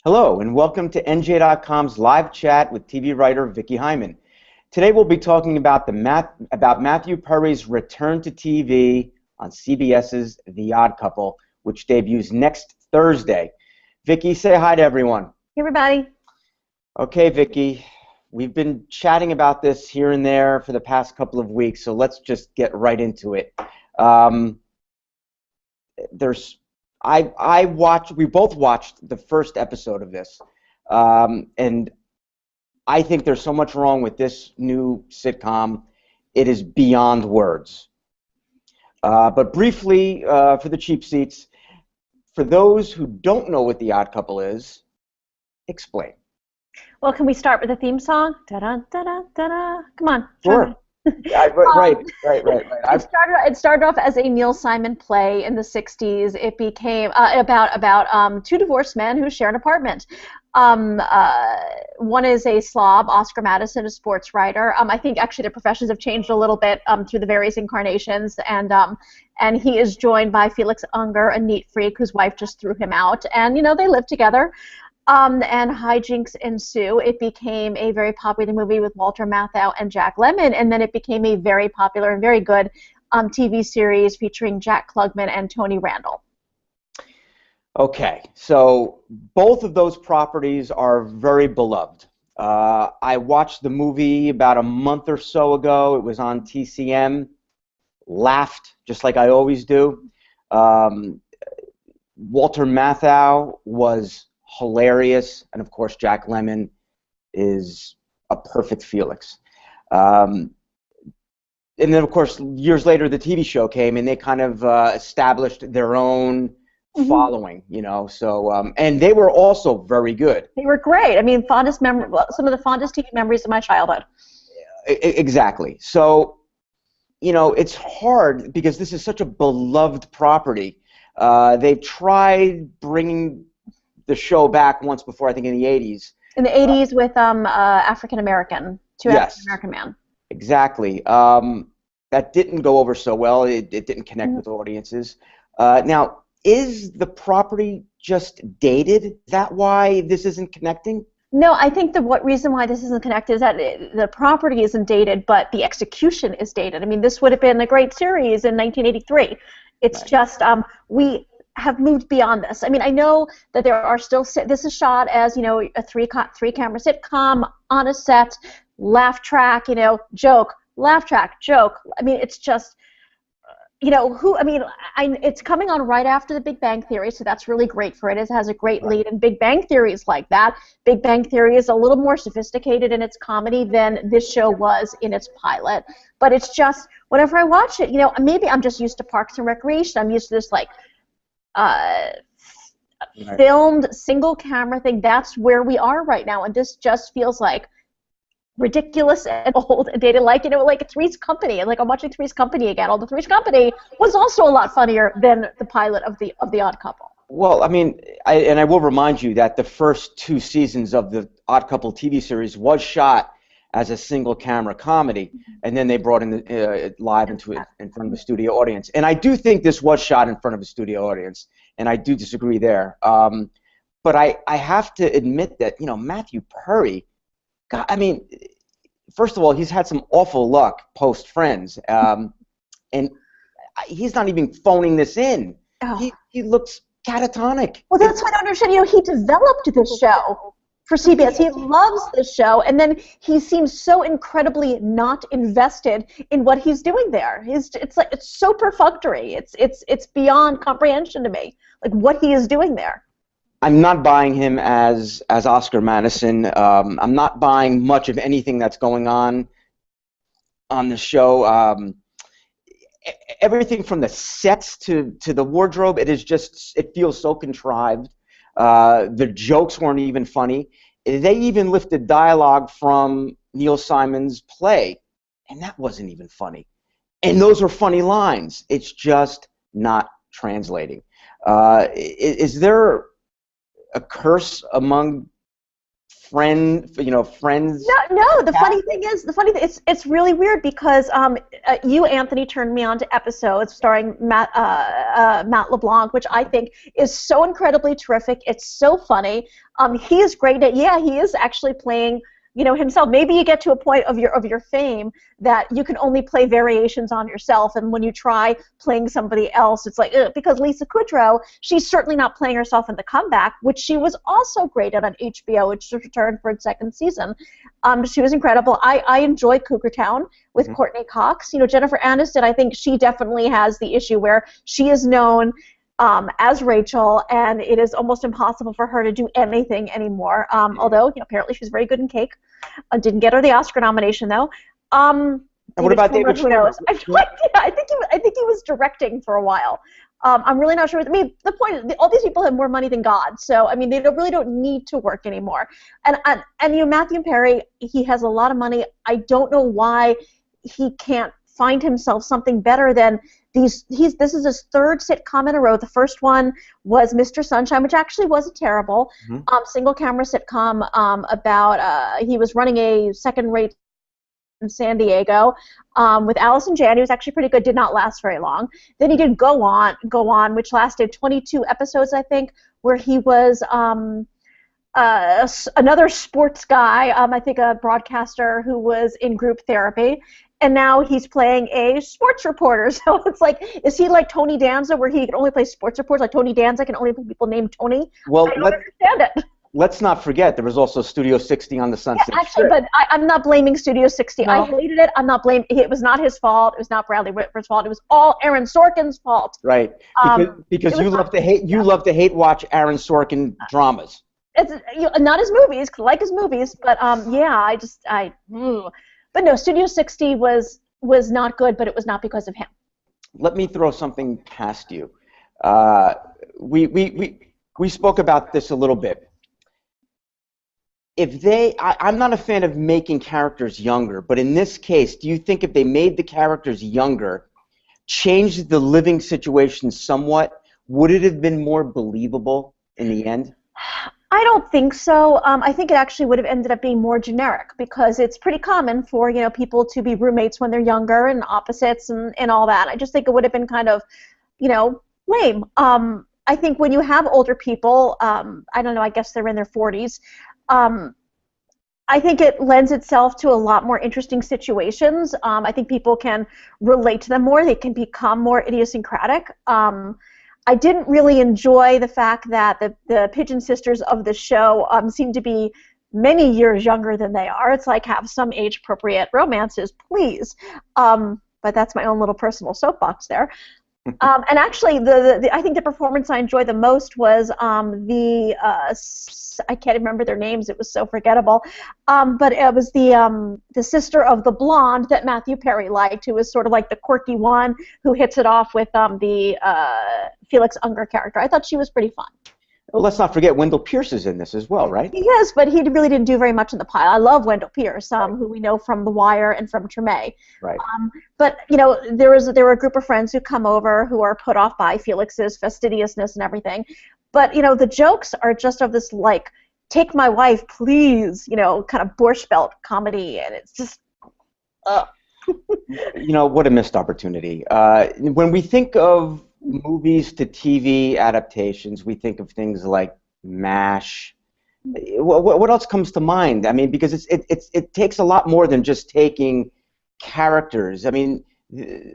Hello, and welcome to NJ.com's live chat with TV writer Vicki Hyman. Today we'll be talking about Matthew Perry's return to TV on CBS's The Odd Couple, which debuts next Thursday. Vicki, say hi to everyone. Hey, everybody. Okay, Vicki, we've been chatting about this here and there for the past couple of weeks, so let's just get right into it. We both watched the first episode of this, and I think there's so much wrong with this new sitcom. It is beyond words. But briefly, for the cheap seats, for those who don't know what The Odd Couple is, explain. Well, can we start with the theme song? Da-da, da-da, da-da. Come on. Sure. Yeah, right. It started off as a Neil Simon play in the 60s. It became about two divorced men who share an apartment. One is a slob, Oscar Madison, a sports writer. I think actually their professions have changed a little bit through the various incarnations, and he is joined by Felix Unger, a neat freak whose wife just threw him out, and they live together. And hijinks ensue. It became a very popular movie with Walter Matthau and Jack Lemmon, and then it became a very popular and very good TV series featuring Jack Klugman and Tony Randall. Okay, so both of those properties are very beloved. I watched the movie about a month or so ago. It was on TCM. Laughed, just like I always do. Walter Matthau was hilarious, and of course Jack Lemmon is a perfect Felix. And then of course years later the TV show came and they kind of established their own following, so and they were also very good. They were great. I mean, some of the fondest TV memories of my childhood. Exactly. So it's hard because this is such a beloved property. They've tried bringing the show back once before, I think in the 80s. In the 80s with African American man. Exactly. That didn't go over so well. It didn't connect with audiences. Now, is the property just dated? Is that why this isn't connecting? No, I think the reason why this isn't connected is that the property isn't dated, but the execution is dated. I mean, this would have been a great series in 1983. It's right. Just we have moved beyond this. I mean, I know that there are still, this is shot as, a three-camera sitcom on a set, laugh track, joke, laugh track, joke. I mean, it's just, it's coming on right after The Big Bang Theory, so that's really great for it. It has a great lead, and Big Bang Theory is like that. Big Bang Theory is a little more sophisticated in its comedy than this show was in its pilot. But it's just, whenever I watch it, maybe I'm just used to Parks and Recreation. I'm used to this, filmed single camera thing. That's where we are right now, and this just feels like ridiculous and old and dated, like Three's Company, and I'm watching Three's Company again. Although Three's Company was also a lot funnier than the pilot of the Odd Couple. Well, I mean, I will remind you that the first 2 seasons of the Odd Couple TV series was shot as a single camera comedy, and then they brought in live in front of a studio audience. And I do think this was shot in front of a studio audience, and I do disagree there. But I have to admit that Matthew Perry, God, I mean, first of all, he's had some awful luck post Friends, and he's not even phoning this in. Oh. He looks catatonic. Well, that's what I don't understand. He developed this show for CBS. He loves this show, and then he seems so incredibly not invested in what he's doing there. It's so perfunctory. It's beyond comprehension to me, what he is doing there. I'm not buying him as Oscar Madison. I'm not buying much of anything that's going on the show. Everything from the sets to the wardrobe, it feels so contrived. The jokes weren't even funny. They even lifted dialogue from Neil Simon's play, and that wasn't even funny. And those are funny lines. It's just not translating. Is there a curse among Friends. No. The funny thing is, it's really weird because you, Anthony, turned me on to episodes starring Matt LeBlanc, which I think is so incredibly terrific. It's so funny. He is great at. Yeah, he is actually playing, himself. Maybe you get to a point of your fame that you can only play variations on yourself, and when you try playing somebody else, it's like, ugh. Because Lisa Kudrow, she's certainly not playing herself in The Comeback, which she was also great at on HBO, which returned for its second season. She was incredible. I enjoy Cougar Town with Courtney Cox. Jennifer Aniston, I think she definitely has the issue where she is known as Rachel, and it is almost impossible for her to do anything anymore. Although, apparently she's very good in Cake. Didn't get her the Oscar nomination though. And what about David Schwimmer? Who knows? I have no idea. I think he was directing for a while. I'm really not sure. I mean, the point is, all these people have more money than God, so I mean, they really don't need to work anymore. And Matthew Perry, he has a lot of money. I don't know why he can't find himself something better than these. This is his third sitcom in a row. The first one was Mr. Sunshine, which actually wasn't terrible. Single camera sitcom about he was running a second-rate in San Diego with Allison Janney. It was actually pretty good. Did not last very long. Then he did Go On, which lasted 22 episodes, I think, where he was another sports guy, I think a broadcaster who was in group therapy, and now he's playing a sports reporter. So it's like, is he like Tony Danza, where he can only play sports reporters, like Tony Danza can only play people named Tony? Well, I don't understand it. Let's not forget there was also Studio 60 on the Sunset Strip. Actually, but I'm not blaming Studio 60. No. I hated it. I'm not blaming. It was not his fault. It was not Bradley Whitford's fault. It was all Aaron Sorkin's fault. Right. Because you love to hate watch Aaron Sorkin dramas. It's not his movies. I like his movies, but yeah, But no, Studio 60 was not good, but it was not because of him. Let me throw something past you. We spoke about this a little bit. I'm not a fan of making characters younger, but in this case, do you think if they made the characters younger, changed the living situation somewhat, would it have been more believable in the end? I don't think so. I think it actually would have ended up being more generic, because it's pretty common for people to be roommates when they're younger and opposites and all that. I just think it would have been kind of lame. I think when you have older people, I don't know, I guess they're in their 40s, I think it lends itself to a lot more interesting situations. I think people can relate to them more. They can become more idiosyncratic. I didn't really enjoy the fact that the Pigeon sisters of the show seem to be many years younger than they are. It's like, have some age-appropriate romances, please. But that's my own little personal soapbox there. And actually, I think the performance I enjoyed the most was I can't remember their names. It was so forgettable. But it was the sister of the blonde that Matthew Perry liked, who was sort of like the quirky one who hits it off with the Felix Unger character. I thought she was pretty fun. Well, let's not forget Wendell Pierce is in this as well, right? He is, but he really didn't do very much in the pile. I love Wendell Pierce, who we know from The Wire and from Treme. Right. But there were a group of friends who come over who are put off by Felix's fastidiousness and everything. But the jokes are just of this like, take my wife, please, kind of Borscht Belt comedy, and it's just. What a missed opportunity. When we think of movies to TV adaptations, we think of things like MASH. What else comes to mind? I mean, because it takes a lot more than just taking characters. I mean,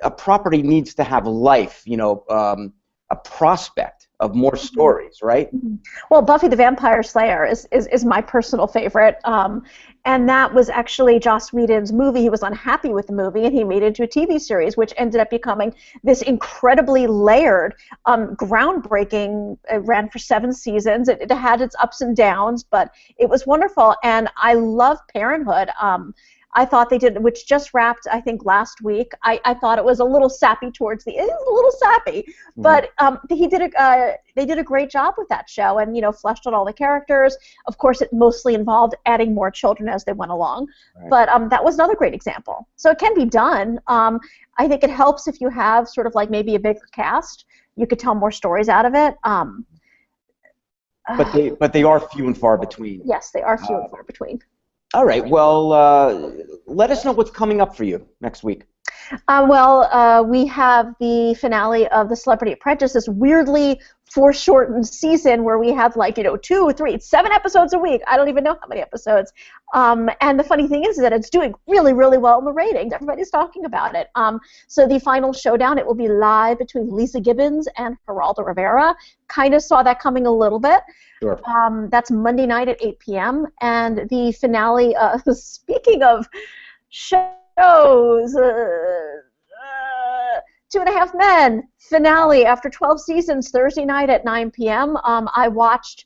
a property needs to have life, a prospect of more stories, right? Well, Buffy the Vampire Slayer is my personal favorite, and that was actually Joss Whedon's movie. He was unhappy with the movie, and he made it into a TV series, which ended up becoming this incredibly layered, groundbreaking. It ran for 7 seasons. It had its ups and downs, but it was wonderful, and I love Parenthood. I thought they did, which just wrapped, I think, last week. I thought it was a little sappy towards the end. It was a little sappy, but they did a great job with that show, and fleshed out all the characters. Of course, it mostly involved adding more children as they went along, right. But that was another great example. So it can be done. I think it helps if you have sort of like maybe a bigger cast. You could tell more stories out of it. But they are few and far between. Yes, they are few and far between. All right. Well, let us know what's coming up for you next week. We have the finale of The Celebrity Apprentice, this weirdly foreshortened season where we have 2, 3, 7 episodes a week. I don't even know how many episodes. And the funny thing is that it's doing really, really well in the ratings. Everybody's talking about it. So the final showdown, it will be live between Lisa Gibbons and Geraldo Rivera. Kind of saw that coming a little bit. Sure. That's Monday night at 8 p.m. And the finale, speaking of shows, 2.5 Men finale after 12 seasons, Thursday night at 9 p.m. I watched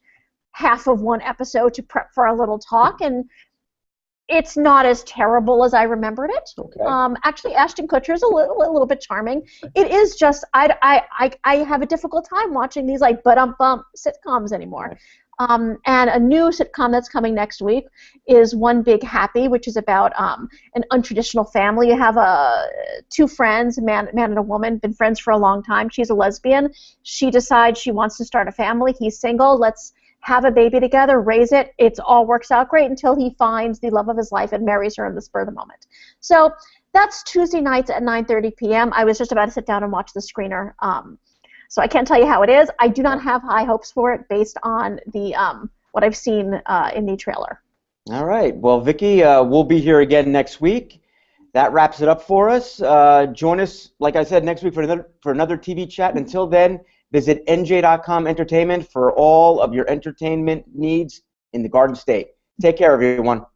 half of one episode to prep for a little talk, and it's not as terrible as I remembered it. Okay. Actually, Ashton Kutcher is a little bit charming. It is just I have a difficult time watching these bump sitcoms anymore. And a new sitcom that's coming next week is One Big Happy, which is about an untraditional family. You have two friends, a man and a woman, been friends for a long time. She's a lesbian. She decides she wants to start a family. He's single. Let's have a baby together, raise it. It all works out great until he finds the love of his life and marries her in the spur of the moment. So that's Tuesday nights at 9:30 p.m. I was just about to sit down and watch the screener. So I can't tell you how it is. I do not have high hopes for it based on the what I've seen in the trailer. All right. Well, Vicki, we'll be here again next week. That wraps it up for us. Join us, like I said, next week for another TV chat. Until then, visit NJ.com Entertainment for all of your entertainment needs in the Garden State. Take care, everyone.